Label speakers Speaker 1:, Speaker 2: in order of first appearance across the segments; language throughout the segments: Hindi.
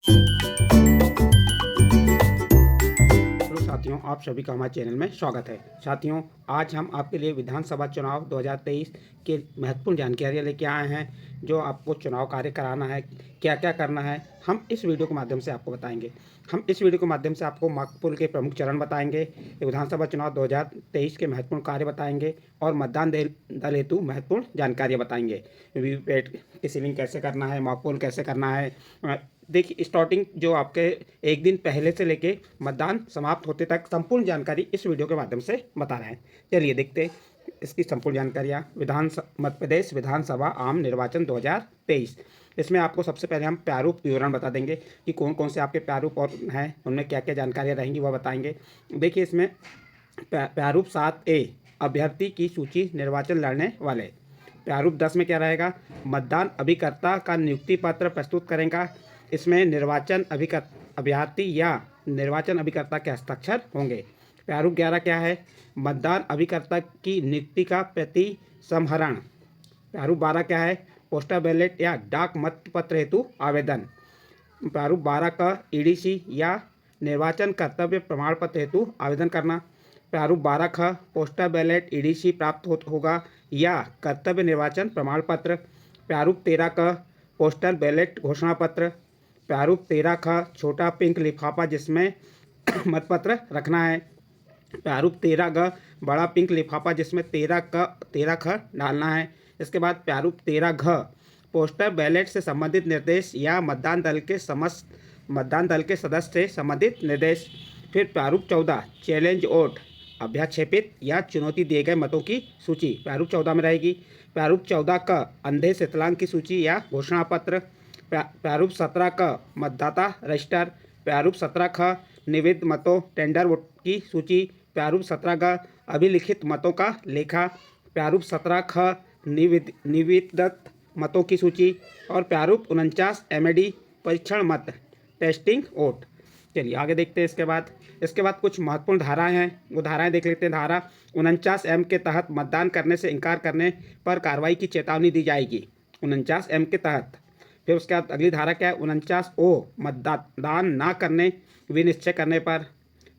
Speaker 1: हेलो साथियों, आप सभी का हमारे चैनल में स्वागत है। साथियों, आज हम आपके लिए विधानसभा चुनाव 2023 के महत्वपूर्ण जानकारियाँ लेके आए हैं। जो आपको चुनाव कार्य कराना है, क्या क्या करना है, हम इस वीडियो के माध्यम से आपको बताएंगे। हम इस वीडियो के माध्यम से आपको माकपुल के प्रमुख चरण बताएंगे, विधानसभा चुनाव 2023 के महत्वपूर्ण कार्य बताएंगे और मतदान दल हेतु महत्वपूर्ण जानकारियाँ बताएंगे। वीवीपैट की सीलिंग कैसे करना है, माकपुल कैसे करना है। देखिए, स्टार्टिंग जो आपके एक दिन पहले से लेके मतदान समाप्त होते तक संपूर्ण जानकारी इस वीडियो के माध्यम से बता रहे हैं। चलिए देखते हैं इसकी संपूर्ण जानकारियाँ। मध्य प्रदेश विधानसभा आम निर्वाचन 2023, इसमें आपको सबसे पहले हम प्रारूप विवरण बता देंगे कि कौन कौन से आपके प्रारूप और हैं, उनमें क्या क्या जानकारियाँ रहेंगी वह बताएंगे। देखिए, इसमें प्रारूप 7A अभ्यर्थी की सूची निर्वाचन लड़ने वाले। प्रारूप 10 में क्या रहेगा, मतदान अभिकर्ता का नियुक्ति पत्र प्रस्तुत करेगा। इसमें निर्वाचन अभ्यर्थी या निर्वाचन अभिकर्ता के हस्ताक्षर होंगे। प्रारूप 11 क्या है, मतदान अभिकर्ता की नियुक्ति का प्रति संहरण। प्रारूप 12 क्या है, पोस्टल बैलेट या डाक मत पत्र हेतु आवेदन। प्रारूप 12 का ईडीसी या निर्वाचन कर्तव्य प्रमाण पत्र हेतु आवेदन करना। प्रारूप 12 का पोस्टल बैलेट ईडीसी प्राप्त होगा या कर्तव्य निर्वाचन प्रमाण पत्र। प्रारूप 13 का पोस्टल बैलेट घोषणा पत्र। प्रारूप 13 का छोटा पिंक लिफाफा जिसमें मतपत्र रखना है। प्रारूप 13 का बड़ा पिंक लिफाफा जिसमें 13 ख डालना है। इसके बाद प्रारूप 13 घ पोस्टल बैलेट से संबंधित निर्देश या मतदान दल के सदस्य से संबंधित निर्देश। फिर प्रारूप 14 चैलेंज वोट अभ्याक्षेपित या चुनौती दिए गए मतों की सूची प्रारूप 14 में रहेगी। प्रारूप 14 का अंधे विकलांग की सूची या घोषणा पत्र। प्रारूप 17 का मतदाता रजिस्टर। प्रारूप 17 का निविद मतों टेंडर वोट की सूची। प्रारूप 17 का अभिलिखित मतों का लेखा। प्रारूप 17 का निविदत मतों की सूची। और प्रारूप 49 एमएडी परीक्षण मत टेस्टिंग वोट। चलिए आगे देखते हैं। इसके बाद कुछ महत्वपूर्ण धाराएं हैं, वो धाराएं देख लेते हैं। धारा 49M के तहत मतदान करने से इनकार करने पर कार्रवाई की चेतावनी दी जाएगी। 49M के तहत। फिर उसके बाद अगली धारा क्या है, 49O मतदान ना करने विनिश्चय करने पर।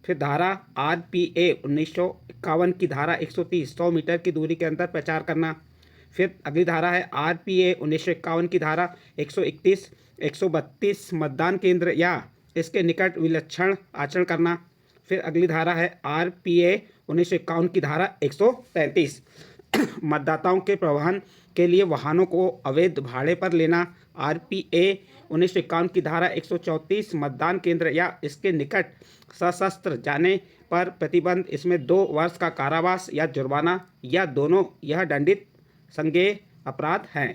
Speaker 1: फिर धारा RPA 1951 की धारा 130 100 मीटर की दूरी के अंदर प्रचार करना। फिर अगली धारा है RPA 1951 की धारा 131 132 मतदान केंद्र या इसके निकट विलक्षण आचरण करना। फिर अगली धारा है RPA 1951 की धारा 133 मतदाताओं के परिवहन के लिए वाहनों को अवैध भाड़े पर लेना। RPA 1951 की धारा 134 मतदान केंद्र या इसके निकट सशस्त्र जाने पर प्रतिबंध। इसमें 2 वर्ष का कारावास या जुर्माना या दोनों यह दंडित संज्ञेय अपराध हैं।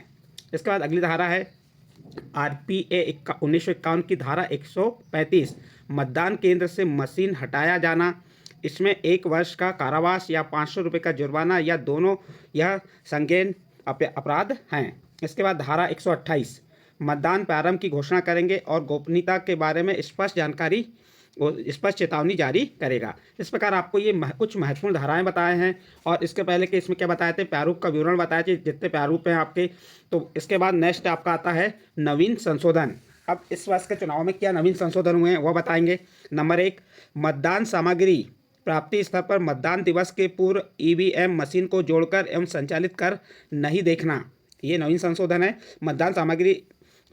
Speaker 1: इसके बाद अगली धारा है RPA 1951 की धारा 135 मतदान केंद्र से मशीन हटाया जाना। इसमें 1 वर्ष का कारावास या 500 रुपये का जुर्माना या दोनों यह संज्ञेय अपराध हैं। इसके बाद धारा 128 मतदान प्रारंभ की घोषणा करेंगे और गोपनीयता के बारे में स्पष्ट चेतावनी जारी करेगा। इस प्रकार आपको ये कुछ महत्वपूर्ण धाराएं बताए हैं। और इसके पहले के इसमें क्या बताए थे, प्रारूप का विवरण बताया थे, जितने प्रारूप हैं आपके। तो इसके बाद नेक्स्ट आपका आता है नवीन संशोधन। अब इस वर्ष के चुनाव में क्या नवीन संशोधन हुए हैं वह बताएंगे। नंबर 1, मतदान सामग्री प्राप्ति स्थल पर मतदान दिवस के पूर्व EVM मशीन को जोड़कर एवं संचालित कर नहीं देखना। ये नवीन संशोधन है। मतदान सामग्री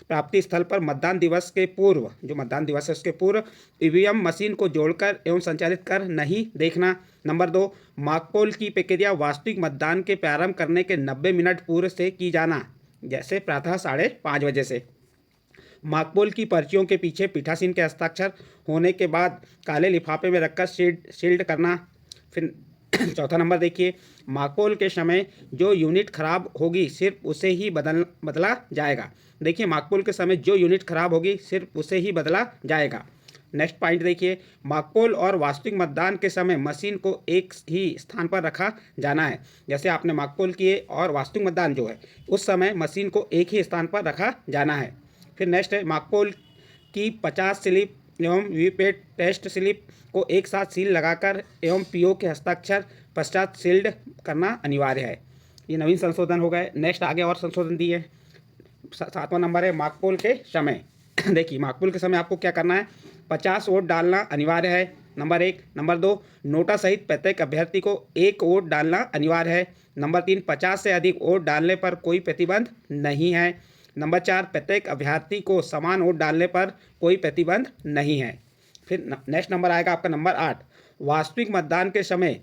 Speaker 1: प्राप्ति स्थल पर मतदान दिवस के पूर्व, जो मतदान दिवस है उसके पूर्व EVM मशीन को जोड़कर एवं संचालित कर नहीं देखना। नंबर 2, माकपोल की प्रक्रिया वास्तविक मतदान के प्रारंभ करने के 90 मिनट पूर्व से की जाना, जैसे प्रातः 5:30 बजे से। माकपोल की पर्चियों के पीछे पीठासीन के हस्ताक्षर होने के बाद काले लिफाफे में रखकर सील्ड करना। फिर चौथा नंबर देखिए, माकपोल के समय जो यूनिट खराब होगी सिर्फ उसे ही बदला जाएगा। देखिए, माकपोल के समय जो यूनिट खराब होगी सिर्फ उसे ही बदला जाएगा। नेक्स्ट पॉइंट देखिए, माकपोल और वास्तविक मतदान के समय मशीन को एक ही स्थान पर रखा जाना है। जैसे आपने माकपोल किए और वास्तविक मतदान जो है उस समय मशीन को एक ही स्थान पर रखा जाना है। फिर नेक्स्ट है, माकपोल की 50 स्लिप एवं वीवीपैट टेस्ट स्लिप को एक साथ सील लगाकर एवं PO के हस्ताक्षर पश्चात सील्ड करना अनिवार्य है। ये नवीन संशोधन हो गए। नेक्स्ट आगे और संशोधन दिए। 7वां नंबर है माकपोल के समय। देखिए माकपुल के समय आपको क्या करना है, 50 वोट डालना अनिवार्य है, नंबर 1। नंबर 2, नोटा सहित प्रत्येक अभ्यर्थी को 1 वोट डालना अनिवार्य है। नंबर 3, 50 से अधिक वोट डालने पर कोई प्रतिबंध नहीं है। नंबर 4, प्रत्येक अभ्यर्थी को समान वोट डालने पर कोई प्रतिबंध नहीं है। फिर नेक्स्ट नंबर आएगा आपका नंबर 8, वास्तविक मतदान के समय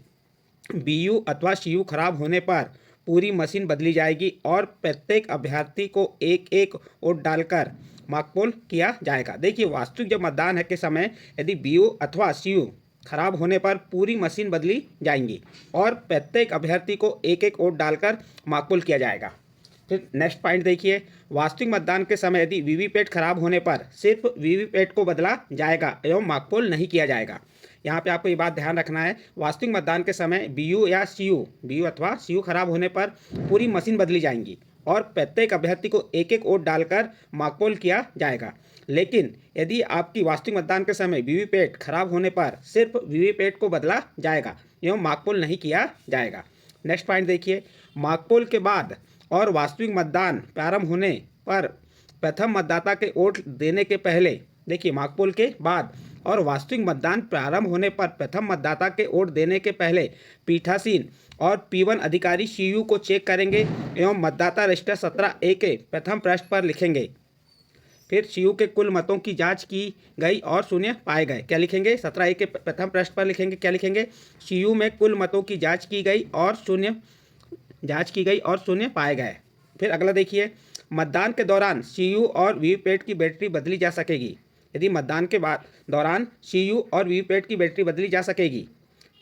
Speaker 1: बीयू अथवा सीयू खराब होने पर पूरी मशीन बदली जाएगी और प्रत्येक अभ्यर्थी को एक एक वोट डालकर माकपोल किया जाएगा। देखिए वास्तविक जब मतदान है के समय यदि बीयू अथवा सीयू खराब होने पर पूरी मशीन बदली जाएंगी और प्रत्येक अभ्यर्थी को एक एक वोट डालकर माकपोल किया जाएगा। फिर नेक्स्ट पॉइंट देखिए, वास्तविक मतदान के समय यदि वीवीपैट खराब होने पर सिर्फ वीवीपैट को बदला जाएगा एवं माकपोल नहीं किया जाएगा। यहाँ पे आपको ये बात ध्यान रखना है, वास्तविक मतदान के समय बीयू या सीयू, बीयू अथवा सीयू खराब होने पर पूरी मशीन बदली जाएंगी और प्रत्येक अभ्यर्थी को एक एक वोट डालकर माकपोल किया जाएगा। लेकिन यदि आपकी वास्तविक मतदान के समय वीवीपैट खराब होने पर सिर्फ वीवीपैट को बदला जाएगा एवं माकपोल नहीं किया जाएगा। नेक्स्ट पॉइंट देखिए, माकपोल के बाद और वास्तविक मतदान प्रारंभ होने पर प्रथम मतदाता के वोट देने के पहले, देखिए माकपोल के बाद और वास्तविक मतदान प्रारंभ होने पर प्रथम मतदाता के वोट देने के पहले पीठासीन और P1 अधिकारी सीयू को चेक करेंगे एवं मतदाता रजिस्टर 17A के प्रथम पृष्ठ पर लिखेंगे। फिर सीयू के कुल मतों की जांच की गई और शून्य पाए गए। क्या लिखेंगे? 17A के प्रथम पृष्ठ पर लिखेंगे, क्या लिखेंगे? सीयू में कुल मतों की जांच की गई और शून्य पाए गए। फिर अगला देखिए, मतदान के दौरान सीयू और वीवीपैट की बैटरी बदली जा सकेगी। यदि मतदान के दौरान सीयू और वीवीपैट की बैटरी बदली जा सकेगी।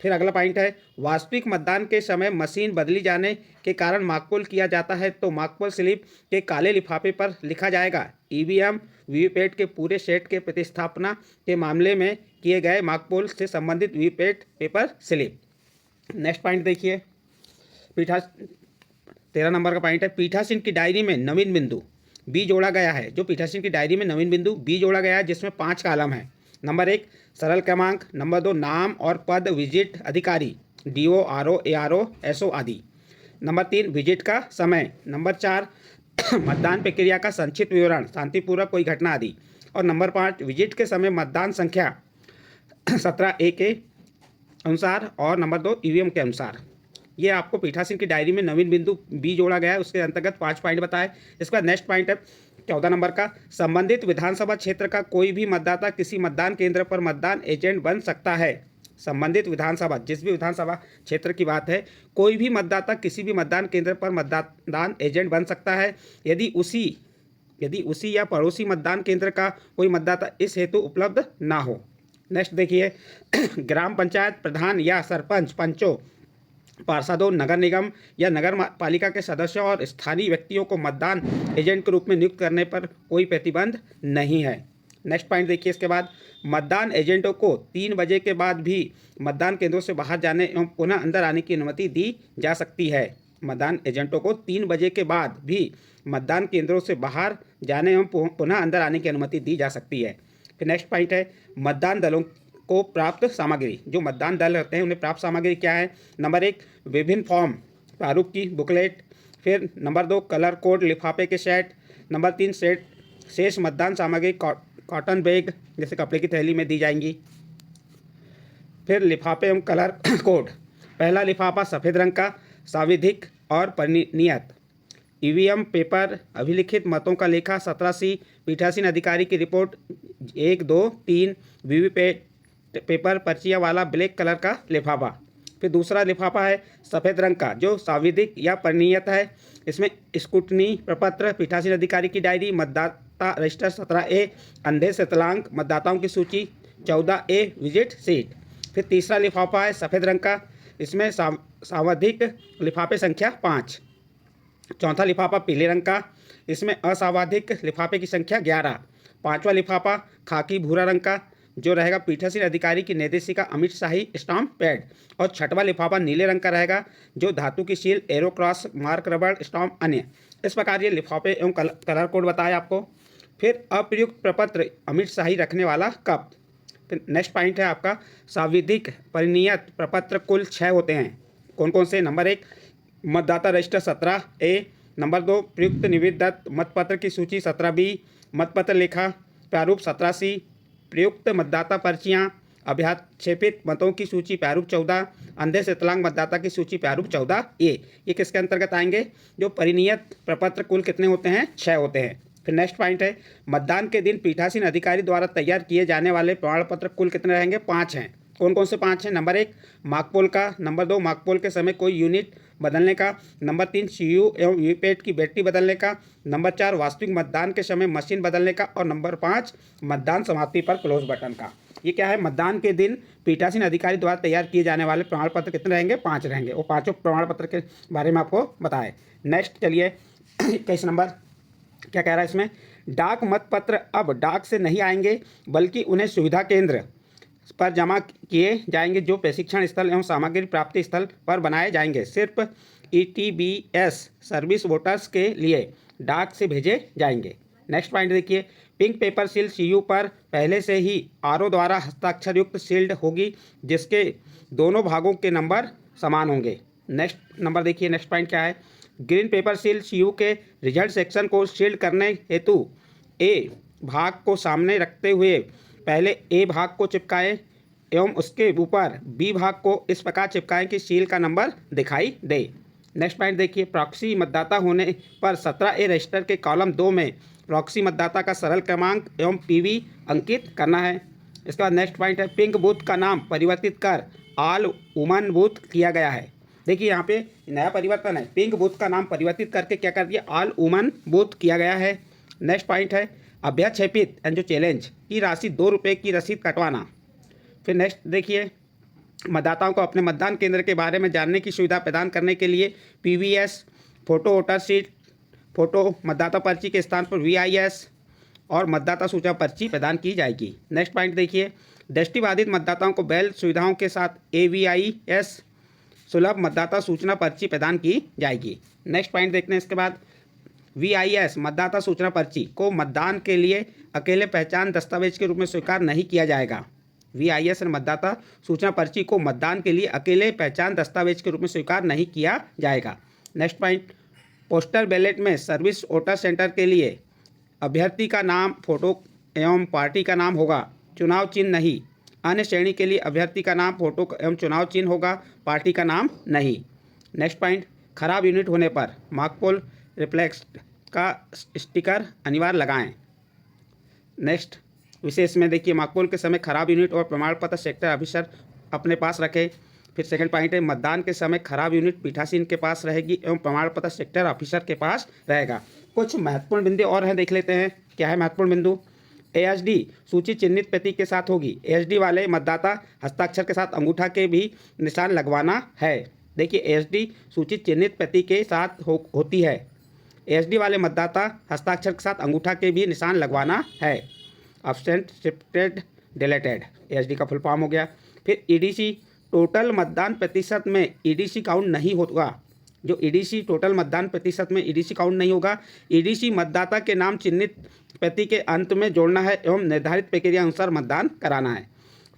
Speaker 1: फिर अगला पॉइंट है, वास्तविक मतदान के समय मशीन बदली जाने के कारण माकपोल किया जाता है तो माकपोल स्लिप के काले लिफाफे पर लिखा जाएगा ईवीएम वीवीपैट के पूरे सेट के प्रतिस्थापना के मामले में किए गए माकपोल से संबंधित VVPAT paper slip. Next point देखिए, 13 नंबर का पॉइंट है, पीठासीन की डायरी में नवीन बिंदु बी जोड़ा गया है। जो पीठासीन की डायरी में नवीन बिंदु बी जोड़ा गया है जिसमें 5 कॉलम है। नंबर 1 सरल क्रमांक, नंबर 2 नाम और पद विजिट अधिकारी डीओ आरओ एआरओ एसओ आदि। नंबर 3 विजिट का समय। नंबर 4 मतदान प्रक्रिया का संक्षिप्त विवरण, शांतिपूर्वक कोई घटना आदि। और नंबर 5 विजिट के समय मतदान संख्या 17A के अनुसार और नंबर 2 ईवीएम के अनुसार। ये आपको पीठासीन की डायरी में नवीन बिंदु बी जोड़ा गया है, उसके अंतर्गत 5 पॉइंट बताए। इसका नेक्स्ट पॉइंट है 14 नंबर का, संबंधित विधानसभा क्षेत्र का कोई भी मतदाता किसी मतदान केंद्र पर मतदान एजेंट बन सकता है। संबंधित विधानसभा, जिस भी विधानसभा क्षेत्र की बात है, कोई भी मतदाता किसी भी मतदान केंद्र पर मतदान एजेंट बन सकता है यदि उसी या पड़ोसी मतदान केंद्र का कोई मतदाता इस हेतु उपलब्ध ना हो। नेक्स्ट देखिए, ग्राम पंचायत प्रधान या सरपंच, पंचों, पार्षदों, नगर निगम या नगर पालिका के सदस्यों और स्थानीय व्यक्तियों को मतदान एजेंट के रूप में नियुक्त करने पर कोई प्रतिबंध नहीं है। नेक्स्ट पॉइंट देखिए, इसके बाद मतदान एजेंटों को 3 बजे के बाद भी मतदान केंद्रों से बाहर जाने एवं पुनः अंदर आने की अनुमति दी जा सकती है। मतदान एजेंटों को 3 बजे के बाद भी मतदान केंद्रों से बाहर जाने एवं पुनः अंदर आने की अनुमति दी जा सकती है। फिर नेक्स्ट पॉइंट है, मतदान दलों को प्राप्त सामग्री। जो मतदान दल रहते हैं उन्हें प्राप्त सामग्री क्या है? नंबर 1 विभिन्न फॉर्म प्रारूप की बुकलेट। फिर नंबर 2 कलर कोड लिफाफे के सेट। नंबर 3 शेष मतदान सामग्री कॉटन बैग जैसे कपड़े की थैली में दी जाएंगी। फिर लिफाफे एवं कलर कोड। पहला लिफाफा सफ़ेद रंग का, सांविधिक और परिनियत। ईवीएम पेपर, अभिलिखित मतों का लेखा 17C, पीठासीन अधिकारी की रिपोर्ट 1, 2, 3, वीवीपैट पेपर, पर्चियाँ वाला ब्लैक कलर का लिफाफा। फिर दूसरा लिफाफा है सफ़ेद रंग का जो सांविधिक या परिनियत है। इसमें स्कूटनी प्रपत्र, पीठासीन अधिकारी की डायरी, मतदाता रजिस्टर 17A, अंधे शतलांक मतदाताओं की सूची 14A, विजिट सीट। फिर तीसरा लिफाफा है सफ़ेद रंग का, इसमें सांविधिक लिफाफे संख्या 5। चौथा लिफाफा पीले रंग का, इसमें असावधिक लिफाफे की संख्या 11। पांचवा लिफाफा खाकी भूरा रंग का जो रहेगा पीठासीन अधिकारी की निर्देशिका अमित शाही स्टाम्प पैड। और छठवां लिफाफा नीले रंग का रहेगा जो धातु की सील, एरो क्रॉस, मार्क रबड़ स्टाम्प अन्य। इस प्रकार ये लिफाफे एवं कलर कोड बताया आपको। फिर अप्रयुक्त प्रपत्र अमित शाही रखने वाला कप। फिर नेक्स्ट पॉइंट है आपका सांविधिक परिनियत प्रपत्र कुल 6 होते हैं। कौन कौन से? नंबर 1 मतदाता रजिस्टर 17A। नंबर 2 प्रयुक्त निवेदित मतपत्र की सूची 17B, मतपत्र लेखा प्रारूप 17C, प्रयुक्त मतदाता पर्चियाँ, अभ्याक्षेपित मतों की सूची प्रारूप 14, अंधे से विकलांग मतदाता की सूची प्रारूप 14A। ये किसके अंतर्गत आएंगे? जो परिनियत प्रपत्र कुल कितने होते हैं? 6 होते हैं। फिर नेक्स्ट पॉइंट है, मतदान के दिन पीठासीन अधिकारी द्वारा तैयार किए जाने वाले प्रमाण पत्र कुल कितने रहेंगे? 5 हैं। कौन कौन से 5 हैं? नंबर 1 मार्कपोल का, नंबर 2 मार्कपोल के समय कोई यूनिट बदलने का, नंबर 3 सीयू एवं वीवीपैट की बैटरी बदलने का, नंबर 4 वास्तविक मतदान के समय मशीन बदलने का, और नंबर 5 मतदान समाप्ति पर क्लोज बटन का। ये क्या है? मतदान के दिन पीठासीन अधिकारी द्वारा तैयार किए जाने वाले प्रमाण पत्र कितने रहेंगे? 5 रहेंगे। वो पाँचों प्रमाण पत्र के बारे में आपको बताए। नेक्स्ट चलिए 21 नंबर क्या कह रहा है इसमें? डाक मत पत्र अब डाक से नहीं आएंगे बल्कि उन्हें सुविधा केंद्र पर जमा किए जाएंगे जो प्रशिक्षण स्थल एवं सामग्री प्राप्ति स्थल पर बनाए जाएंगे। सिर्फ ETBS सर्विस वोटर्स के लिए डाक से भेजे जाएंगे। नेक्स्ट पॉइंट देखिए, पिंक पेपर सील CU पर पहले से ही RO द्वारा हस्ताक्षर युक्त सील्ड होगी जिसके दोनों भागों के नंबर समान होंगे। नेक्स्ट नंबर देखिए, नेक्स्ट पॉइंट क्या है? ग्रीन पेपर सील CU के रिजल्ट सेक्शन को शील्ड करने हेतु A भाग को सामने रखते हुए पहले A भाग को चिपकाएं एवं उसके ऊपर B भाग को इस प्रकार चिपकाएं कि सील का नंबर दिखाई दे। नेक्स्ट पॉइंट देखिए, प्रॉक्सी मतदाता होने पर 17A रजिस्टर के कॉलम 2 में प्रॉक्सी मतदाता का सरल क्रमांक एवं PV अंकित करना है। इसके बाद नेक्स्ट पॉइंट है, पिंक बूथ का नाम परिवर्तित कर ऑल वुमन बूथ किया गया है। देखिए यहाँ पे नया परिवर्तन है, पिंक बूथ का नाम परिवर्तित करके क्या कर दिया? ऑल वुमन बूथ किया गया है। नेक्स्ट पॉइंट है, अभ्याक्षेपित एंड जो चैलेंज की राशि 2 रुपये की रसीद कटवाना। फिर नेक्स्ट देखिए, मतदाताओं को अपने मतदान केंद्र के बारे में जानने की सुविधा प्रदान करने के लिए PVS photo voter seat, photo मतदाता पर्ची के स्थान पर VIS और मतदाता सूचना पर्ची प्रदान की जाएगी। नेक्स्ट पॉइंट देखिए, दृष्टिबाधित मतदाताओं को बैल सुविधाओं के साथ AVIS सुलभ मतदाता सूचना पर्ची प्रदान की जाएगी। नेक्स्ट पॉइंट देखते हैं इसके बाद, VIS मतदाता सूचना पर्ची को मतदान के लिए अकेले पहचान दस्तावेज के रूप में स्वीकार नहीं किया जाएगा। VIS मतदाता सूचना पर्ची को मतदान के लिए अकेले पहचान दस्तावेज के रूप में स्वीकार नहीं किया जाएगा। नेक्स्ट पॉइंट, पोस्टल बैलेट में सर्विस वोटर सेंटर के लिए अभ्यर्थी का नाम, फोटो एवं पार्टी का नाम होगा, चुनाव चिन्ह नहीं। अन्य श्रेणी के लिए अभ्यर्थी का नाम, फोटो एवं चुनाव चिन्ह होगा, पार्टी का नाम नहीं। नेक्स्ट पॉइंट, खराब यूनिट होने पर मार्कपोल रिफ्लेक्स का स्टिकर अनिवार्य लगाएं। नेक्स्ट विशेष में देखिए, मार्कपोल के समय खराब यूनिट और प्रमाण पत्र सेक्टर ऑफिसर अपने पास रखें। फिर सेकंड पॉइंट है, मतदान के समय खराब यूनिट पीठासीन के पास रहेगी एवं प्रमाण पत्र सेक्टर ऑफिसर के पास रहेगा। कुछ महत्वपूर्ण बिंदु और हैं, देख लेते हैं क्या है महत्वपूर्ण बिंदु। ASD सूची चिन्हित प्रति के साथ होगी। ASD वाले मतदाता हस्ताक्षर के साथ अंगूठा के भी निशान लगवाना है। देखिए ASD सूची चिन्हित प्रति के साथ होती है। ASD वाले मतदाता हस्ताक्षर के साथ अंगूठा के भी निशान लगवाना है। एब्सेंट, शिफ्टेड, डिलीटेड ASD का फुल फॉर्म हो गया। फिर EDC टोटल मतदान प्रतिशत में EDC काउंट नहीं होगा। जो EDC टोटल मतदान प्रतिशत में EDC काउंट नहीं होगा। EDC मतदाता के नाम चिन्हित प्रति के अंत में जोड़ना है एवं निर्धारित प्रक्रिया अनुसार मतदान कराना है।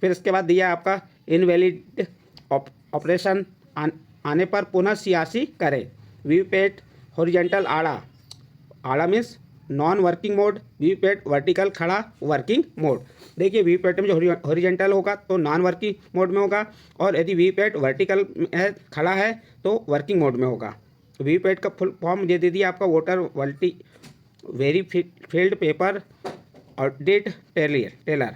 Speaker 1: फिर इसके बाद दिया आपका इनवैलिड ऑपरेशन आने पर पुनः CRC करें। वीवीपैट हॉरिजॉन्टल आड़ा means non working mode, VVPAT vertical खड़ा वर्किंग मोड। देखिए वीवीपैट में जो हॉरिजॉन्टल होगा तो नॉन वर्किंग मोड में होगा, और यदि वीवीपैट वर्टिकल है, खड़ा है, तो वर्किंग मोड में होगा। वीवीपैट का फुल फॉर्म ये दे दिया आपका, voter verified paper audit trail.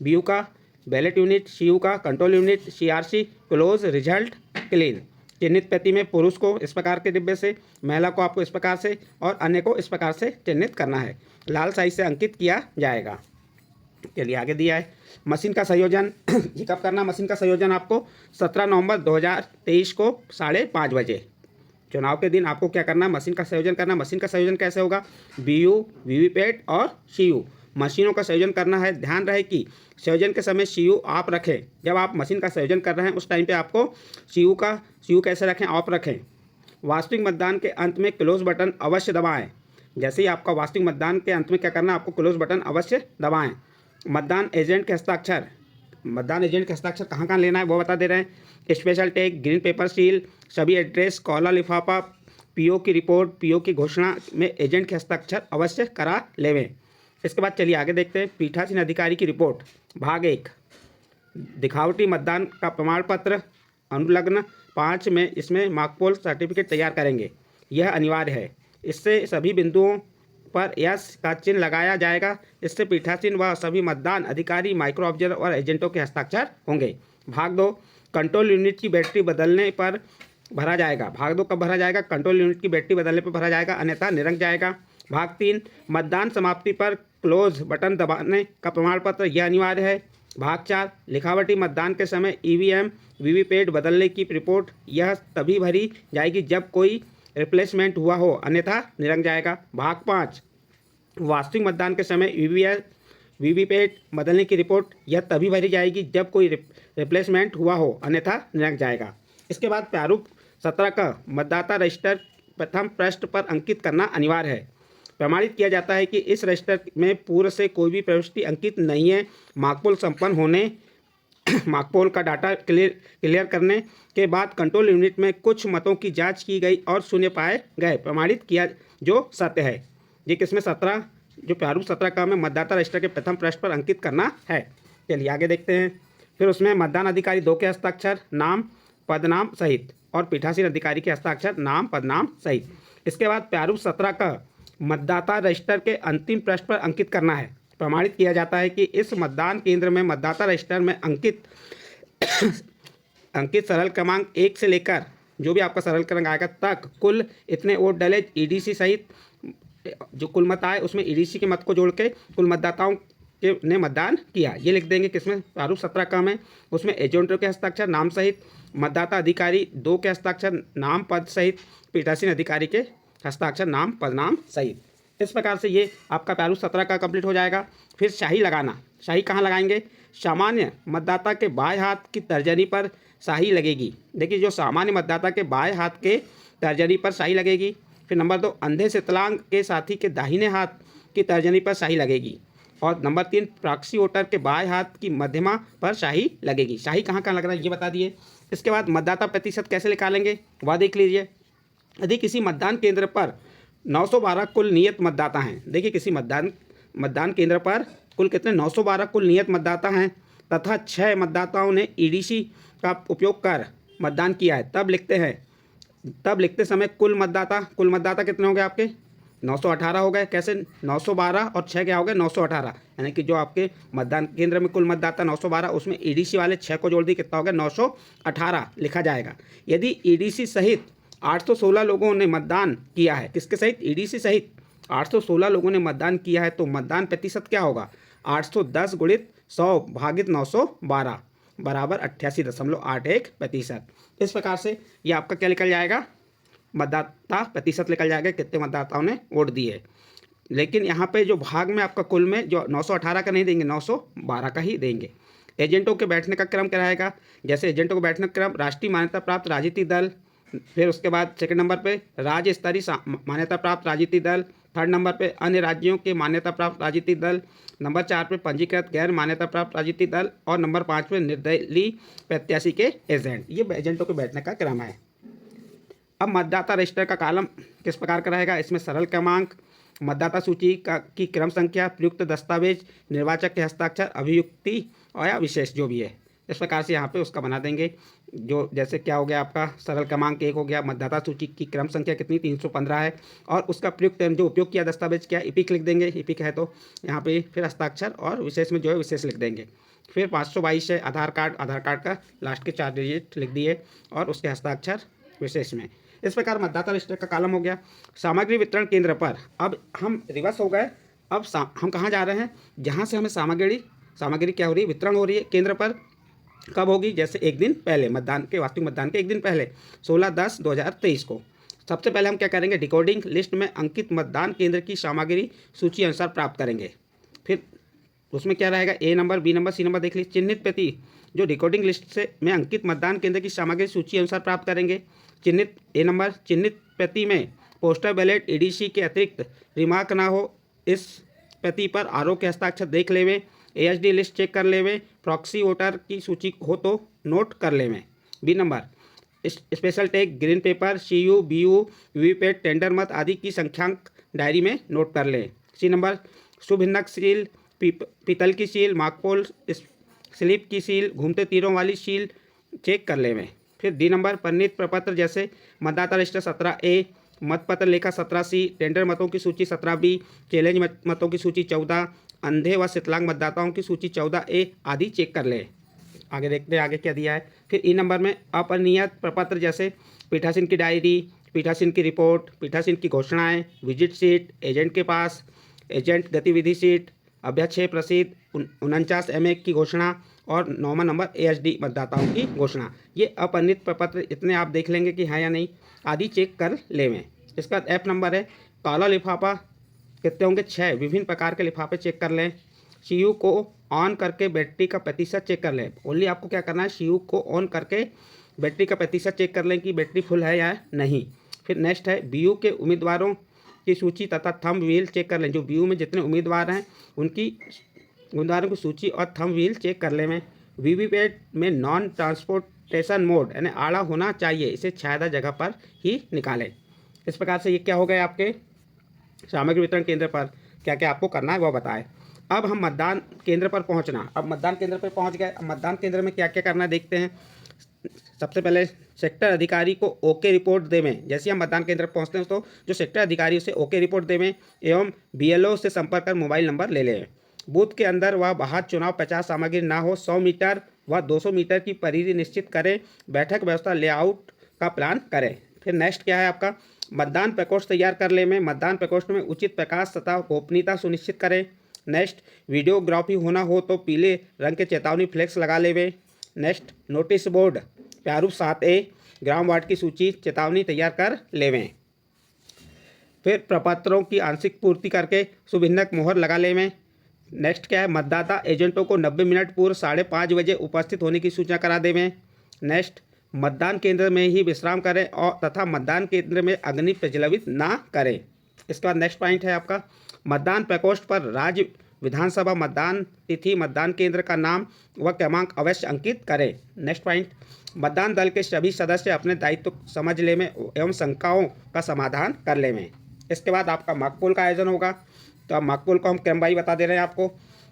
Speaker 1: BU का बैलेट यूनिट, CU का control unit, CRC close result clean. चिन्हित प्रति में पुरुष को इस प्रकार के डिब्बे से, महिला को आपको इस प्रकार से और अन्य को इस प्रकार से चिन्हित करना है। लाल स्याही से अंकित किया जाएगा। चलिए आगे दिया है मशीन का संयोजन। ये कब करना? मशीन का संयोजन आपको 17 नवंबर 2023 को 5:30 बजे, चुनाव के दिन आपको क्या करना है? मशीन का संयोजन करना। मशीन का संयोजन कैसे होगा? BU, VVPAT और CU मशीनों का संयोजन करना है। ध्यान रहे कि संयोजन के समय CU ऑफ रखें। जब आप मशीन का संयोजन कर रहे हैं उस टाइम पे आपको CU कैसे रखें? ऑफ रखें। वास्तविक मतदान के अंत में क्लोज बटन अवश्य दबाएं। जैसे ही आपका वास्तविक मतदान के अंत में क्या करना है? आपको क्लोज बटन अवश्य दबाएं। मतदान एजेंट के हस्ताक्षर कहाँ कहाँ लेना है वो बता दे रहे हैं। Special tag, green paper seal, सभी एड्रेस, कॉला लिफाफा, PO की रिपोर्ट, PO की घोषणा में एजेंट के हस्ताक्षर अवश्य करा लेवें। इसके बाद चलिए आगे देखते हैं। पीठासीन अधिकारी की रिपोर्ट भाग 1, दिखावटी मतदान का प्रमाण पत्र अनुलग्न 5 में इसमें मॉकपोल सर्टिफिकेट तैयार करेंगे। यह अनिवार्य है। इससे सभी बिंदुओं पर यस का चिन्ह लगाया जाएगा। इससे पीठासीन व सभी मतदान अधिकारी, माइक्रो ऑब्जर्वर और एजेंटों के हस्ताक्षर होंगे। भाग 2, कंट्रोल यूनिट की बैटरी बदलने पर भरा जाएगा। भाग 2 कब भरा जाएगा? कंट्रोल यूनिट की बैटरी बदलने पर भरा जाएगा, अन्यथा निरंक जाएगा। भाग 3, मतदान समाप्ति पर क्लोज बटन दबाने का प्रमाण पत्र, यह अनिवार्य है। भाग 4, लिखावटी मतदान के समय ईवीएम वीवीपैट बदलने की रिपोर्ट, यह तभी भरी जाएगी जब कोई रिप्लेसमेंट हुआ हो, अन्यथा निरंक जाएगा। भाग 5, वास्तविक मतदान के समय वीवीपैट बदलने की रिपोर्ट, यह तभी भरी जाएगी जब कोई रिप्लेसमेंट हुआ हो, अन्यथा निरंक जाएगा। इसके बाद प्रारूप 17 का मतदाता रजिस्टर प्रथम पृष्ठ पर अंकित करना अनिवार्य है। प्रमाणित किया जाता है कि इस रजिस्टर में पूर्व से कोई भी प्रविष्टि अंकित नहीं है। मॉकपोल संपन्न होने मॉकपोल का डाटा क्लियर करने के बाद कंट्रोल यूनिट में कुछ मतों की जांच की गई और शून्य पाए गए, प्रमाणित किया जो सत्य है। ये किसमें 17 जो प्रारूप 17 का में मतदाता रजिस्टर के प्रथम पृष्ठ पर अंकित करना है। चलिए आगे देखते हैं। फिर उसमें मतदान अधिकारी 2 के हस्ताक्षर, नाम पदनाम सहित, और पीठासीन अधिकारी के हस्ताक्षर, नाम पदनाम सहित। इसके बाद प्रारूप 17 का मतदाता रजिस्टर के अंतिम पृष्ठ पर अंकित करना है। प्रमाणित किया जाता है कि इस मतदान केंद्र में मतदाता रजिस्टर में अंकित सरल क्रमांक 1 से लेकर जो भी आपका सरल क्रमांक आएगा तक कुल इतने वोट डले, ईडीसी सहित जो कुल मत आए उसमें ईडीसी के मत को जोड़ के कुल मतदाताओं के ने मतदान किया, ये लिख देंगे। किसमें? प्रारूप 17 का में। उसमें एजेंटों के हस्ताक्षर, नाम सहित, मतदाता अधिकारी 2 के हस्ताक्षर, नाम पद सहित, पीठासीन अधिकारी के हस्ताक्षर, नाम पद नाम सहित। इस प्रकार से ये आपका प्रारूप 17 का कंप्लीट हो जाएगा। फिर शाही लगाना। शाही कहाँ लगाएंगे? सामान्य मतदाता के बाएं हाथ की तर्जनी पर शाही लगेगी। देखिए, जो सामान्य मतदाता के बाएं हाथ के तर्जनी पर शाही लगेगी। फिर नंबर 2, अंधे विकलांग के साथी के दाहिने हाथ की तर्जनी पर शाही लगेगी। और नंबर 3, प्रॉक्सी वोटर के बाएं हाथ की मध्यमा पर शाही लगेगी। शाही कहाँ कहाँ लगना है ये बता दिए। इसके बाद मतदाता प्रतिशत कैसे निकालेंगे वह देख लीजिए। यदि किसी मतदान केंद्र पर 912 कुल नियत मतदाता हैं, देखिए किसी मतदान केंद्र पर कुल कितने 912 कुल नियत मतदाता हैं तथा 6 मतदाताओं ने ईडीसी का उपयोग कर मतदान किया है, तब लिखते समय कुल मतदाता कितने हो गए आपके? 918 हो गए। कैसे? 912 और 6 क्या हो गए? 918। यानी कि जो आपके मतदान केंद्र में कुल मतदाता 912, उसमें ईडीसी वाले 6 को जोड़ दी, कितना हो गया? 918 लिखा जाएगा। यदि ईडीसी सहित 816 लोगों ने मतदान किया है, किसके सहित? ईडीसी सहित 816 लोगों ने मतदान किया है, तो मतदान प्रतिशत क्या होगा? 810 गुणित 100 भागित 912 बराबर 88.81%। इस प्रकार से ये आपका क्या निकल जाएगा? मतदाता प्रतिशत निकल जाएगा, कितने मतदाताओं ने वोट दिए। लेकिन यहाँ पे जो भाग में आपका कुल में जो 918 का नहीं देंगे, 912 का ही देंगे। एजेंटों के बैठने का क्रम क्या रहेगा? जैसे एजेंटों को बैठने का क्रम, राष्ट्रीय मान्यता प्राप्त राजनीतिक दल, फिर उसके बाद सेकंड नंबर पे राज्य स्तरीय मान्यता प्राप्त राजनीतिक दल, थर्ड नंबर पे अन्य राज्यों के मान्यता प्राप्त राजनीतिक दल, नंबर 4 पे पंजीकृत गैर मान्यता प्राप्त राजनीतिक दल, और नंबर 5 पे निर्दलीय प्रत्याशी के एजेंट। ये एजेंटों के बैठने का क्रम है। अब मतदाता रजिस्टर का कॉलम किस प्रकार का रहेगा? इसमें सरल क्रमांक, मतदाता सूची की क्रम संख्या, प्रयुक्त दस्तावेज, निर्वाचक के हस्ताक्षर, अभियुक्ति और या विशेष जो भी है, इस प्रकार से यहाँ पे उसका बना देंगे। जो जैसे क्या हो गया आपका? सरल क्रमांक 1 हो गया, मतदाता सूची की क्रम संख्या कितनी? 315 है, और उसका प्रयुक्त जो उपयोग किया दस्तावेज क्या? इपिक लिख देंगे, इपिक है तो यहाँ पे फिर हस्ताक्षर, और विशेष में जो है विशेष लिख देंगे। फिर 522 है आधार कार्ड का लास्ट के 4 डिजिट लिख दिए, और उसके हस्ताक्षर विशेष में। इस प्रकार मतदाता रजिस्टर का कॉलम हो गया। सामग्री वितरण केंद्र पर अब हम रिवर्स हो गए। अब हम कहाँ जा रहे हैं? जहाँ से हमें सामग्री क्या हो रही है? वितरण हो रही है। केंद्र पर कब होगी? जैसे एक दिन पहले, वास्तविक मतदान के एक दिन पहले 16/10/2023 को। सबसे पहले हम क्या करेंगे? डिकोडिंग लिस्ट में अंकित मतदान केंद्र की सामग्री सूची अनुसार प्राप्त करेंगे। फिर उसमें क्या रहेगा? A number, B number, C number देख लीजिए। चिन्हित प्रति जो डिकोडिंग लिस्ट से में अंकित मतदान केंद्र की सामग्री सूची अनुसार प्राप्त करेंगे। चिन्हित ए नंबर, चिन्हित प्रति में पोस्टल बैलेट ईडीसी के अतिरिक्त रिमार्क ना हो, इस प्रति पर आरओ के हस्ताक्षर देख लेवे, एएसडी लिस्ट चेक कर लेवे, प्रॉक्सी वोटर की सूची हो तो नोट कर लेवे। B number, special tag, green paper, CU, BU, VVPAT, tender मत आदि की संख्यांक डायरी में नोट कर लें। सी नंबर, शुभिन्नक सील, पीतल की सील, मार्कपोल स्लिप की सील, घूमते तीरों वाली सील चेक कर लेवें। फिर डी नंबर परिणीत प्रपत्र जैसे मतदाता रजिस्टर 17A, मतपत्र लेखा 17C, टेंडर मतों की सूची 17B, चैलेंज मतों की सूची 14, अंधे व विकलांग मतदाताओं की सूची 14A आदि चेक कर लें। आगे देखते हैं आगे क्या दिया है। फिर ई नंबर में अपरिनियत प्रपत्र जैसे पीठासीन की डायरी, पीठासीन की रिपोर्ट, पीठासीन की घोषणाएं, विजिट शीट, एजेंट के पास, एजेंट गतिविधि शीट, अभ्यक्षय प्रसिद्ध, 49 MA की घोषणा और 9वां नंबर ASD मतदाताओं की घोषणा। ये अपरिनित प्रपत्र इतने आप देख लेंगे कि हाँ या नहीं आदि चेक कर लेवें। इसका F नंबर है काला लिफाफा, कितने होंगे 6, विभिन्न प्रकार के लिफाफे चेक कर लें। CU को ऑन करके बैटरी का प्रतिशत चेक कर लें। ओनली आपको क्या करना है, CU को ऑन करके बैटरी का प्रतिशत चेक कर लें कि बैटरी फुल है या नहीं। फिर नेक्स्ट है BU के उम्मीदवारों की सूची तथा थंब व्हील चेक कर लें। जो BU में जितने उम्मीदवार हैं उनकी उम्मीदवारों की सूची और थंब व्हील चेक कर लें। वीवीपैट में नॉन ट्रांसपोर्टेशन मोड यानी आड़ा होना चाहिए, इसे छायादार जगह पर ही निकालें। इस प्रकार से ये क्या हो गए आपके सामग्री वितरण केंद्र पर क्या क्या आपको करना है वह बताएं। अब हम मतदान केंद्र पर पहुंचना, अब मतदान केंद्र पर पहुंच गए। अब मतदान केंद्र में क्या क्या करना है देखते हैं। सबसे पहले सेक्टर अधिकारी को ओके रिपोर्ट देवें। जैसे हम मतदान केंद्र पर पहुंचते हैं तो जो सेक्टर अधिकारी उसे ओके रिपोर्ट देवें एवं BLO से संपर्क कर मोबाइल नंबर ले लें। बूथ के अंदर व बाहर चुनाव प्रचार सामग्री ना हो, 100 मीटर व 200 मीटर की परिधि निश्चित करें। बैठक व्यवस्था लेआउट का प्लान करें। फिर नेक्स्ट क्या है आपका, मतदान प्रकोष्ठ तैयार कर ले में मतदान प्रकोष्ठ में उचित प्रकाश तथा गोपनीयता सुनिश्चित करें। नेक्स्ट वीडियोग्राफी होना हो तो पीले रंग के चेतावनी फ्लेक्स लगा लेवे। नेक्स्ट नोटिस बोर्ड प्रारूप 7A, ग्राम वार्ड की सूची चेतावनी तैयार कर लेवें। फिर प्रपत्रों की आंशिक पूर्ति करके शुभिन्नक मोहर लगा लेवें। नेक्स्ट क्या है, मतदाता एजेंटों को 90 मिनट पूर्व 5:30 बजे उपस्थित होने की सूचना करा देवें। नेक्स्ट मतदान केंद्र में ही विश्राम करें और तथा मतदान केंद्र में अग्नि प्रज्वलित ना करें। इसके बाद नेक्स्ट पॉइंट है आपका, मतदान प्रकोष्ठ पर राज्य विधानसभा मतदान तिथि, मतदान केंद्र का नाम व क्रमांक अवश्य अंकित करें। नेक्स्ट पॉइंट, मतदान दल के सभी सदस्य अपने दायित्व समझ लेवें एवं शंकाओं का समाधान कर लेवें। इसके बाद आपका मॉकपोल का आयोजन होगा। तो अब मॉकपोल को हम क्रमवाही बता दे रहे हैं आपको।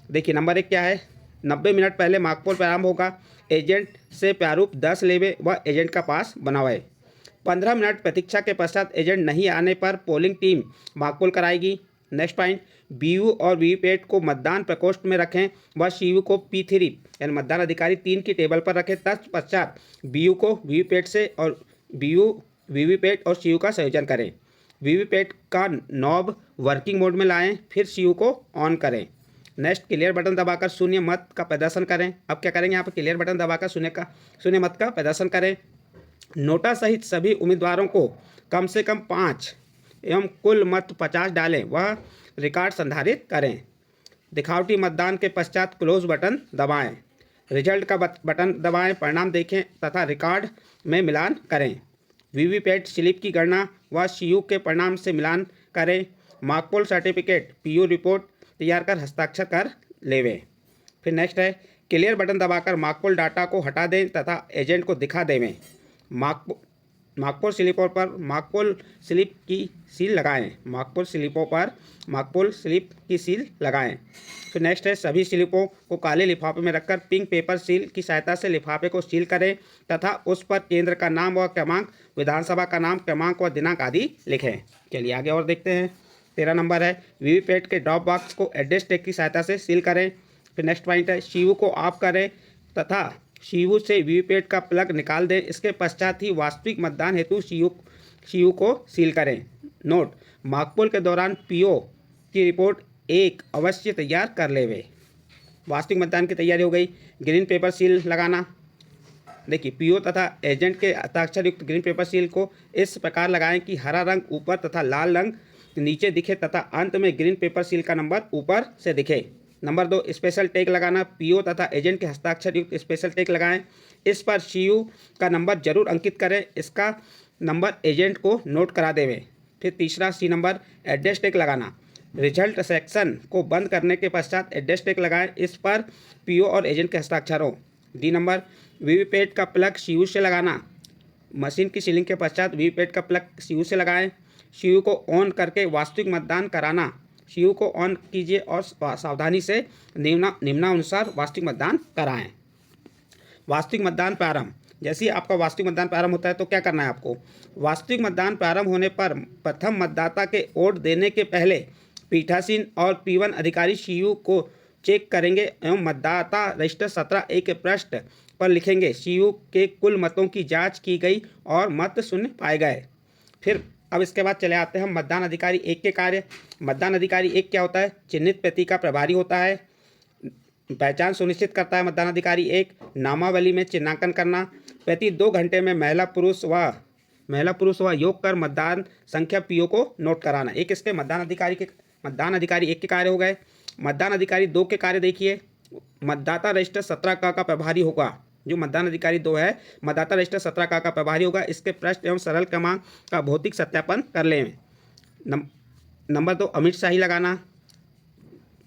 Speaker 1: देखिए नंबर 1 क्या है, 90 मिनट पहले मॉकपोल प्रारंभ होगा। एजेंट से प्रारूप 10 लेवे व एजेंट का पास बनवाए। 15 मिनट प्रतीक्षा के पश्चात एजेंट नहीं आने पर पोलिंग टीम मॉकपोल कराएगी। नेक्स्ट पॉइंट, BU और वीवीपैट को मतदान प्रकोष्ठ में रखें व CU को P3 यानी मतदान अधिकारी 3 की टेबल पर रखें। तत्पश्चात BU को वीवीपैट से और BU वीवीपैट और CU का संयोजन करें। वीवीपैट का नॉब वर्किंग मोड में लाएं, फिर CU को ऑन करें। नेक्स्ट, क्लियर बटन दबाकर शून्य मत का प्रदर्शन करें। अब क्या करेंगे यहाँ पर, क्लियर बटन दबाकर शून्य मत का प्रदर्शन करें। नोटा सहित सभी उम्मीदवारों को कम से कम 5 एवं कुल मत 50 डालें वह रिकॉर्ड संधारित करें। दिखावटी मतदान के पश्चात क्लोज बटन दबाएं। रिजल्ट का बटन दबाएं, परिणाम देखें तथा रिकॉर्ड में मिलान करें। वीवीपैट स्लिप की गणना व CU के परिणाम से मिलान करें। मॉकपोल सर्टिफिकेट PU रिपोर्ट तैयार कर हस्ताक्षर कर लेवें। फिर नेक्स्ट है, क्लियर बटन दबाकर मॉकपोल डाटा को हटा दें तथा एजेंट को दिखा देवें। मॉकपोल स्लिपों पर मॉकपोल स्लिप की सील लगाएं। मॉकपोल स्लिपों पर मॉकपोल स्लिप की सील लगाएं। फिर नेक्स्ट है, सभी स्लिपों को काले लिफाफे में रखकर पिंक पेपर सील की सहायता से लिफाफे को सील करें तथा उस पर केंद्र का नाम व क्रमांक, विधानसभा का नाम, क्रमांक व दिनांक आदि लिखें। चलिए आगे और देखते हैं। 13 नंबर है, वीवीपैट के ड्रॉप बॉक्स को एड्रेस टैग की सहायता से सील करें। फिर नेक्स्ट पॉइंट है, CU को ऑफ करें तथा CU से वीवीपैट का प्लग निकाल दें। इसके पश्चात ही वास्तविक मतदान हेतु CU को सील करें। नोट, मॉकपोल के दौरान PO की रिपोर्ट 1 अवश्य तैयार कर लेवे। वास्तविक मतदान की तैयारी हो गई। ग्रीन पेपर सील लगाना। देखिए PO तथा एजेंट के हस्ताक्षर युक्त ग्रीन पेपर सील को इस प्रकार लगाएं कि हरा रंग ऊपर तथा लाल रंग नीचे दिखे तथा अंत में ग्रीन पेपर सील का नंबर ऊपर से दिखे। नंबर 2, स्पेशल टैग लगाना। PO तथा एजेंट के हस्ताक्षर युक्त स्पेशल टैग लगाएं। इस पर CU का नंबर जरूर अंकित करें। इसका नंबर एजेंट को नोट करा देवें। फिर तीसरा C नंबर, एड्रेस टैग लगाना। रिजल्ट सेक्शन को बंद करने के पश्चात एड्रेस टैग लगाएं। इस पर PO और एजेंट के हस्ताक्षरों। D नंबर, वीवीपैट का प्लग CU से लगाना। मशीन की सीलिंग के पश्चात वीवीपैट का प्लग CU से लगाएं। CU को ऑन करके वास्तविक मतदान कराना। सीयू को ऑन कीजिए और सावधानी से निम्नानुसार वास्तविक मतदान कराएं। वास्तविक मतदान प्रारंभ। जैसे ही आपका वास्तविक मतदान प्रारंभ होता है तो क्या करना है आपको, वास्तविक मतदान प्रारंभ होने पर प्रथम मतदाता के वोट देने के पहले पीठासीन और P1 अधिकारी सीयू को चेक करेंगे एवं मतदाता रजिस्टर 17A के पृष्ठ पर लिखेंगे सीयू के कुल मतों की जांच की गई और मत शून्य पाए गए। फिर अब इसके बाद चले आते हैं हम मतदान अधिकारी 1 के कार्य। मतदान अधिकारी 1 क्या होता है, चिन्हित प्रति का प्रभारी होता है, पहचान सुनिश्चित करता है। मतदान अधिकारी 1 नामावली में चिन्हांकन करना, प्रति 2 घंटे में महिला पुरुष व योग कर मतदान संख्या पीओ को नोट कराना। एक इसके मतदान अधिकारी 1 के कार्य हो गए। मतदान अधिकारी 2 के कार्य देखिए, मतदाता रजिस्टर 17 का प्रभारी होगा। जो मतदान अधिकारी 2 है, मतदाता रजिस्टर 17 का प्रभारी होगा। इसके पृष्ठ एवं सरल क्रमांक का भौतिक सत्यापन कर लें। नंबर 2 अमिट शाही लगाना।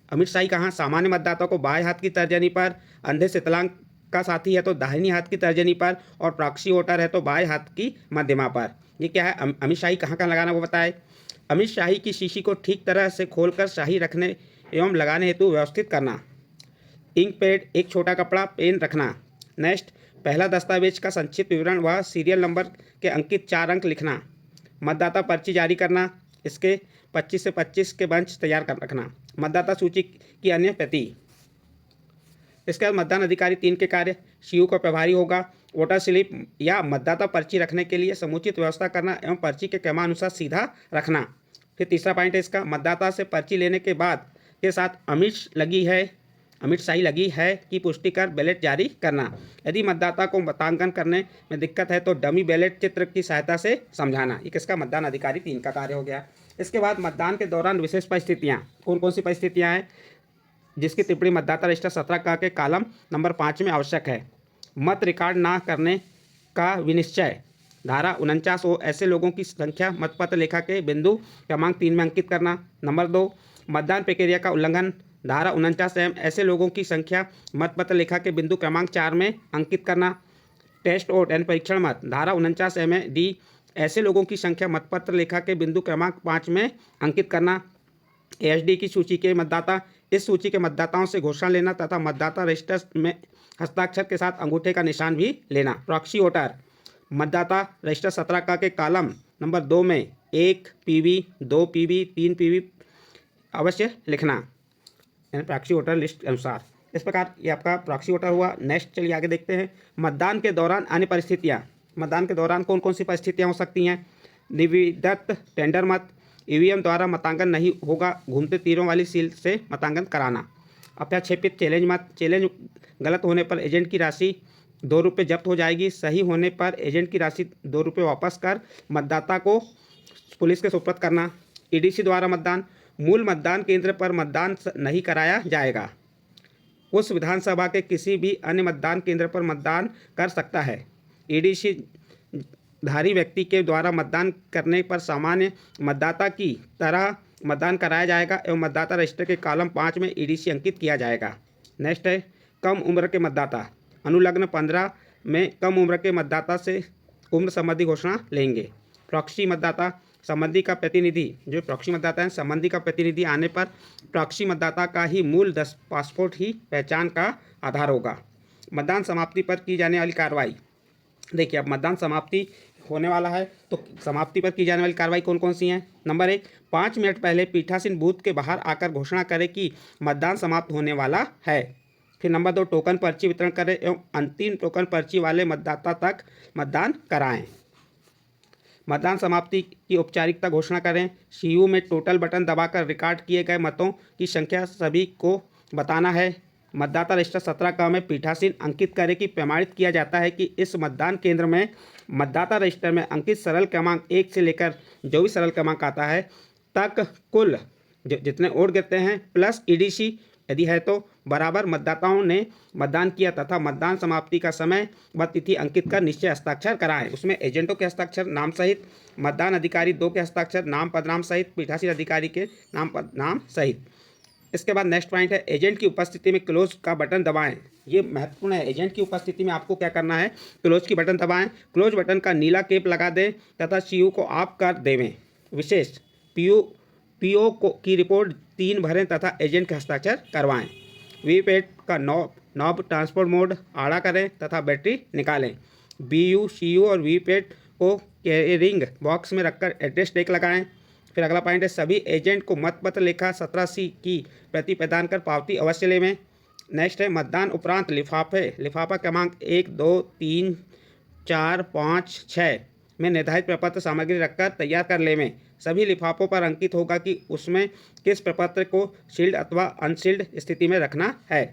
Speaker 1: अमिट शाही कहाँ, सामान्य मतदाता को बाएं हाथ की तर्जनी पर, अंधे शीतलांग का साथी है तो दाहिनी हाथ की तर्जनी पर और प्रॉक्सी वोटर है तो बाएं हाथ की मध्यमा पर। ये क्या है, अमिट शाही कहाँ कहाँ लगाना वो बताए। अमिट शाही की शीशी को ठीक तरह से खोलकर शाही रखने एवं लगाने हेतु व्यवस्थित करना। इंक पैड, एक छोटा कपड़ा, पेन रखना। नेक्स्ट, पहला दस्तावेज का संक्षिप्त विवरण व सीरियल नंबर के अंकित 4 अंक लिखना। मतदाता पर्ची जारी करना, इसके 25 से 25 के बंच तैयार कर रखना। मतदाता सूची की अन्य प्रति। इसके बाद मतदान अधिकारी 3 के कार्य, सीयू का प्रभारी होगा, वोटर स्लिप या मतदाता पर्ची रखने के लिए समुचित व्यवस्था करना एवं पर्ची के क्रमानुसार सीधा रखना। फिर तीसरा पॉइंट है इसका, मतदाता से पर्ची लेने के बाद के साथ अमिट शाही लगी है कि पुष्टि कर बैलेट जारी करना। यदि मतदाता को मतांकन करने में दिक्कत है तो डमी बैलेट चित्र की सहायता से समझाना। ये किसका, मतदान अधिकारी 3 का कार्य हो गया। इसके बाद मतदान के दौरान विशेष परिस्थितियाँ, कौन कौन सी परिस्थितियाँ हैं जिसकी टिप्पणी मतदाता रजिस्टर 17 के कॉलम नंबर 5 में आवश्यक है। मत रिकॉर्ड ना करने का विनिश्चय। धारा 49 हो ऐसे लोगों की संख्या मतपत्र लेखा के बिंदु क्रमांक 3 में अंकित करना। नंबर 2, मतदान प्रक्रिया का उल्लंघन। धारा 49M ऐसे लोगों की संख्या मतपत्र लेखा के बिंदु क्रमांक 4 में अंकित करना। टेस्ट वोट यानी परीक्षण मत। धारा 49M डी ऐसे लोगों की संख्या मतपत्र लेखा के बिंदु क्रमांक 5 में अंकित करना। ASD की सूची के मतदाता, इस सूची के मतदाताओं से घोषणा लेना तथा मतदाता रजिस्टर में हस्ताक्षर के साथ अंगूठे का निशान भी लेना। प्रॉक्सी वोटर, मतदाता रजिस्टर 17 के कॉलम नंबर 2 में 1 PV, 2 PV, 3 PV अवश्य लिखना, यानी प्रॉक्सी वोटर लिस्ट अनुसार। इस प्रकार ये आपका प्रॉक्सी वोटर हुआ। नेक्स्ट चलिए आगे देखते हैं, मतदान के दौरान अन्य परिस्थितियाँ। मतदान के दौरान कौन कौन सी परिस्थितियाँ हो सकती हैं। निविदत टेंडर मत, EVM द्वारा मतांकन नहीं होगा, घूमते तीरों वाली सील से मतांकन कराना। अप्रक्षेपित चैलेंज मत, चैलेंज गलत होने पर एजेंट की राशि 2 रुपये जब्त हो जाएगी, सही होने पर एजेंट की राशि 2 रुपये वापस कर मतदाता को पुलिस के सुपुर्द करना। EDC द्वारा मतदान, मूल मतदान केंद्र पर मतदान नहीं कराया जाएगा, उस विधानसभा के किसी भी अन्य मतदान केंद्र पर मतदान कर सकता है। EDC धारी व्यक्ति के द्वारा मतदान करने पर सामान्य मतदाता की तरह मतदान कराया जाएगा एवं मतदाता रजिस्टर के कॉलम 5 में EDC अंकित किया जाएगा। नेक्स्ट है, कम उम्र के मतदाता। अनुलग्न 15 में कम उम्र के मतदाता से उम्र संबंधी घोषणा लेंगे। प्रॉक्सी मतदाता, संबंधी का प्रतिनिधि, जो प्रॉक्सी मतदाता है संबंधी का प्रतिनिधि आने पर प्रॉक्सी मतदाता का ही मूल 10 पासपोर्ट ही पहचान का आधार होगा। मतदान समाप्ति पर की जाने वाली कार्रवाई। देखिए अब मतदान समाप्ति होने वाला है तो समाप्ति पर की जाने वाली कार्रवाई कौन कौन सी हैं। नंबर 1, 5 मिनट पहले पीठासीन बूथ के बाहर आकर घोषणा करे कि मतदान समाप्त होने वाला है। फिर नंबर 2, टोकन पर्ची वितरण करें एवं अंतिम टोकन पर्ची वाले मतदाता तक मतदान कराएं। मतदान समाप्ति की औपचारिकता घोषणा करें। CU में टोटल बटन दबाकर रिकॉर्ड किए गए मतों की संख्या सभी को बताना है। मतदाता रजिस्टर 17 में पीठासीन अंकित करे कि प्रमाणित किया जाता है कि इस मतदान केंद्र में मतदाता रजिस्टर में अंकित सरल क्रमांक 1 से लेकर जो भी सरल क्रमांक आता है तक कुल जितने वोट गिरते हैं प्लस EDC यदि है तो बराबर मतदाताओं ने मतदान किया तथा मतदान समाप्ति का समय व तिथि अंकित कर निश्चय हस्ताक्षर कराएं। उसमें एजेंटों के हस्ताक्षर नाम सहित, मतदान अधिकारी 2 के हस्ताक्षर नाम पदनाम सहित, पीठासीन अधिकारी के नाम पदनाम सहित। इसके बाद नेक्स्ट पॉइंट है, एजेंट की उपस्थिति में क्लोज का बटन दबाएं। ये महत्वपूर्ण है। एजेंट की उपस्थिति में आपको क्या करना है, क्लोज की बटन दबाएं। क्लोज बटन का नीला केप लगा दें तथा CU को ऑफ कर देवें। विशेष पीओ की रिपोर्ट 3 भरें तथा एजेंट के हस्ताक्षर करवाएं। वीपैट का नॉब ट्रांसपोर्ट मोड आड़ा करें तथा बैटरी निकालें। बीयू, सीयू और वीपैट को कैरिंग बॉक्स में रखकर एड्रेस टैग लगाएं। फिर अगला पॉइंट है, सभी एजेंट को मतपत्र लेखा 17C की प्रति प्रदान कर पावती अवश्य लेवें। नेक्स्ट है, मतदान उपरांत लिफाफा क्रमांक 1, 2, 3, 4, 5, 6 में निर्धारित प्रपत्र सामग्री रखकर तैयार कर लेवें। सभी लिफाफों पर अंकित होगा कि उसमें किस प्रपत्र को शील्ड अथवा अनशील्ड स्थिति में रखना है।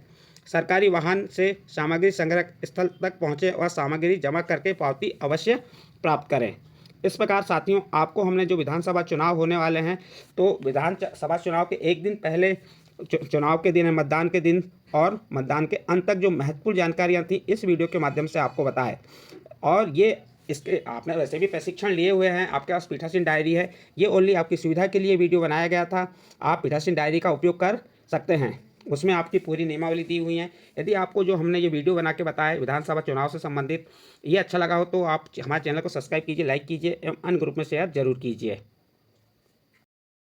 Speaker 1: सरकारी वाहन से सामग्री संग्रह स्थल तक पहुँचे और सामग्री जमा करके पावती अवश्य प्राप्त करें। इस प्रकार साथियों, आपको हमने जो विधानसभा चुनाव होने वाले हैं, तो विधानसभा चुनाव के एक दिन पहले चुनाव के दिन है, मतदान के दिन और मतदान के अंत तक जो महत्वपूर्ण जानकारियां थी इस वीडियो के माध्यम से आपको बताएं। और ये इसके आपने वैसे भी प्रशिक्षण लिए हुए हैं, आपके पास पीठासीन डायरी है, ये ओनली आपकी सुविधा के लिए वीडियो बनाया गया था। आप पीठासीन डायरी का उपयोग कर सकते हैं, उसमें आपकी पूरी नियमावली दी हुई है। यदि आपको जो हमने ये वीडियो बना के बताया विधानसभा चुनाव से संबंधित ये अच्छा लगा हो तो आप हमारे चैनल को सब्सक्राइब कीजिए, लाइक कीजिए एवं अन्य ग्रुप में शेयर जरूर कीजिए।